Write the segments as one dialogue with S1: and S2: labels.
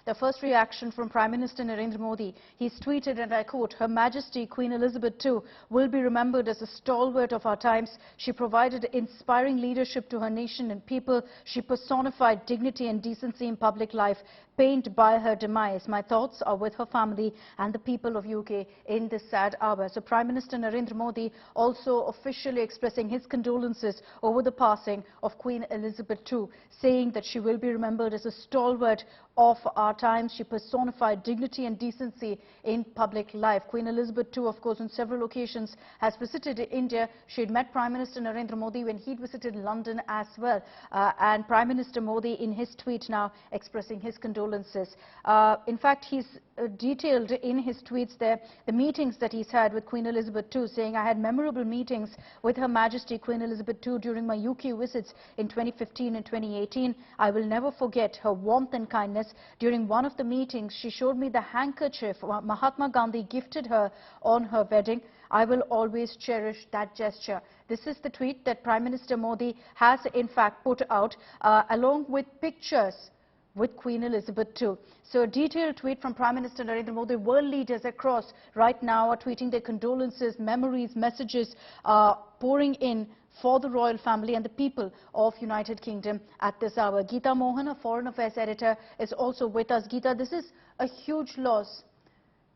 S1: The first reaction from Prime Minister Narendra Modi. He's tweeted, and I quote, "Her Majesty Queen Elizabeth II will be remembered as a stalwart of our times. She provided inspiring leadership to her nation and people. She personified dignity and decency in public life. Pained by her demise, my thoughts are with her family and the people of UK in this sad hour." So Prime Minister Narendra Modi also officially expressing his condolences over the passing of Queen Elizabeth II, saying that she will be remembered as a stalwart of our times. She personified dignity and decency in public life. Queen Elizabeth II, of course, on several occasions has visited India. She had met Prime Minister Narendra Modi when he'd visited London as well. And Prime Minister Modi, in his tweet now, expressing his condolences. In fact, he's detailed in his tweets there the meetings that he's had with Queen Elizabeth II, saying, "I had memorable meetings with Her Majesty Queen Elizabeth II during my UK visits in 2015 and 2018. I will never forget her warmth and kindness. During one of the meetings, she showed me the handkerchief Mahatma Gandhi gifted her on her wedding. I will always cherish that gesture." This is the tweet that Prime Minister Modi has in fact put out along with pictures with Queen Elizabeth II. So a detailed tweet from Prime Minister Narendra Modi. World leaders across right now are tweeting their condolences, memories, messages pouring in for the royal family and the people of United Kingdom at this hour. Geeta Mohan, a Foreign Affairs editor, is also with us. Geeta, this is a huge loss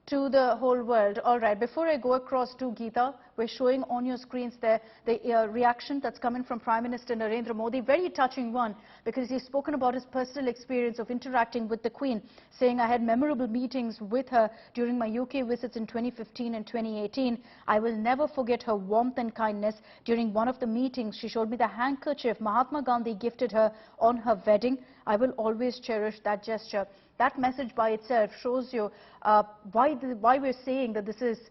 S1: to the whole world. All right, before I go across to Geeta, we're showing on your screens there the reaction that's coming from Prime Minister Narendra Modi. Very touching one, because he's spoken about his personal experience of interacting with the Queen, saying, "I had memorable meetings with her during my UK visits in 2015 and 2018. I will never forget her warmth and kindness. During one of the meetings, she showed me the handkerchief Mahatma Gandhi gifted her on her wedding. I will always cherish that gesture." That message by itself shows you why we're saying that this is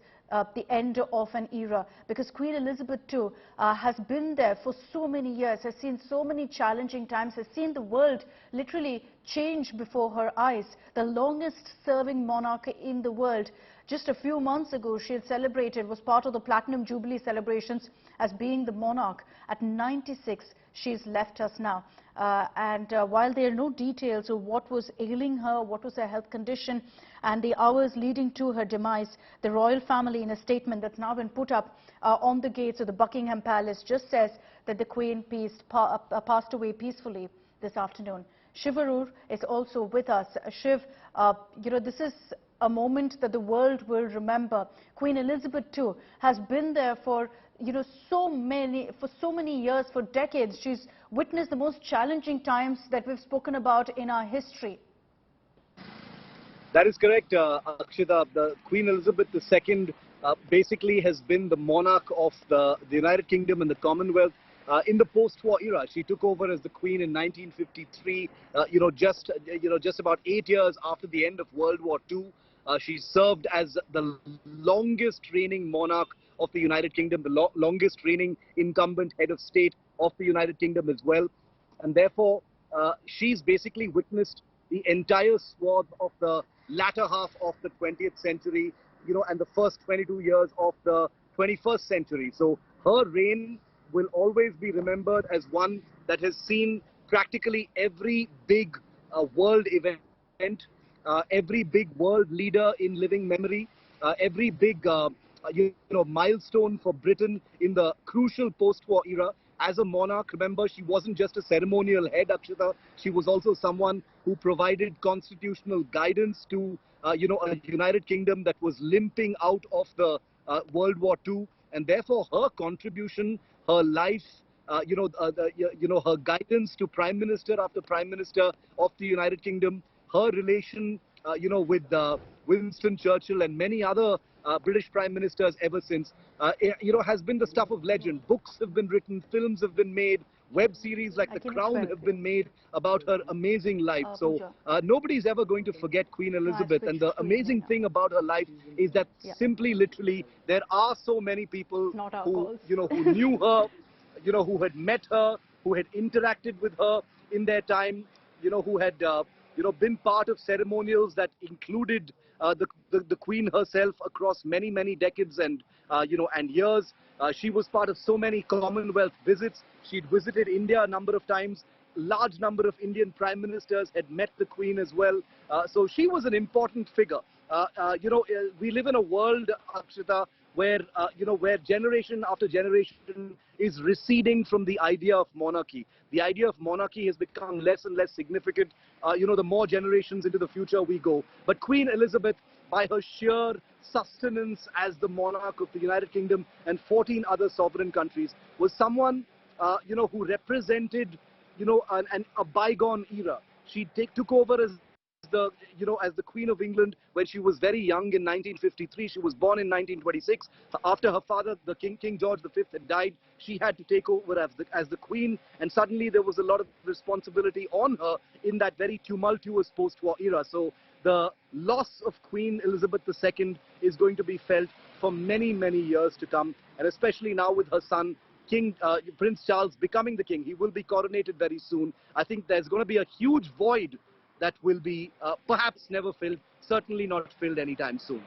S1: the end of an era, because Queen Elizabeth II has been there for so many years, has seen so many challenging times, has seen the world literally change before her eyes. The longest serving monarch in the world. Just a few months ago, she had celebrated, was part of the Platinum Jubilee celebrations as being the monarch. At 96, she's left us now. While there are no details of what was ailing her, what was her health condition, and the hours leading to her demise, the royal family, in a statement that's now been put up on the gates of the Buckingham Palace, just says that the Queen passed away peacefully this afternoon. Shiv Arur is also with us. Shiv, this is a moment that the world will remember. Queen Elizabeth II has been there for so many years, for decades. She's witnessed the most challenging times that we've spoken about in our history.
S2: That is correct, Akshita. The Queen Elizabeth II basically has been the monarch of the United Kingdom and the Commonwealth in the post-war era. She took over as the Queen in 1953, just about 8 years after the end of World War II. She served as the longest reigning monarch of the United Kingdom, the longest reigning incumbent head of state of the United Kingdom as well. And therefore, she's basically witnessed the entire swath of the latter half of the 20th century, and the first 22 years of the 21st century. So her reign will always be remembered as one that has seen practically every big world event, every big world leader in living memory, every big milestone for Britain in the crucial post-war era. As a monarch, remember, she wasn't just a ceremonial head, Akshita. She was also someone who provided constitutional guidance to, a United Kingdom that was limping out of the World War II. And therefore, her contribution, her life, her guidance to Prime Minister after Prime Minister of the United Kingdom, her relation, with Winston Churchill and many other British Prime Ministers ever since, has been the stuff of legend. Books have been written, films have been made, web series like The Crown have been made about her amazing life. So nobody's ever going to forget Queen Elizabeth. And the amazing thing about her life is that simply, literally, there are so many people who, who knew her, who had met her, who had interacted with her in their time, who had, been part of ceremonials that included the Queen herself across many, many decades and, and years. She was part of so many Commonwealth visits. She'd visited India a number of times. large number of Indian prime ministers had met the Queen as well. So she was an important figure. We live in a world, Akshita, where, where generation after generation is receding from the idea of monarchy. The idea of monarchy has become less and less significant, the more generations into the future we go. But Queen Elizabeth, by her sheer sustenance as the monarch of the United Kingdom and 14 other sovereign countries, was someone, who represented, a bygone era. She took over as as the Queen of England when she was very young in 1953. She was born in 1926. After her father, the King George V, had died, she had to take over as the Queen, and suddenly there was a lot of responsibility on her in that very tumultuous post-war era. So the loss of Queen Elizabeth II is going to be felt for many, many years to come, and especially now with her son, Prince Charles, becoming the king. He will be coronated very soon. I think there's going to be a huge void that will be perhaps never filled, certainly not filled anytime soon.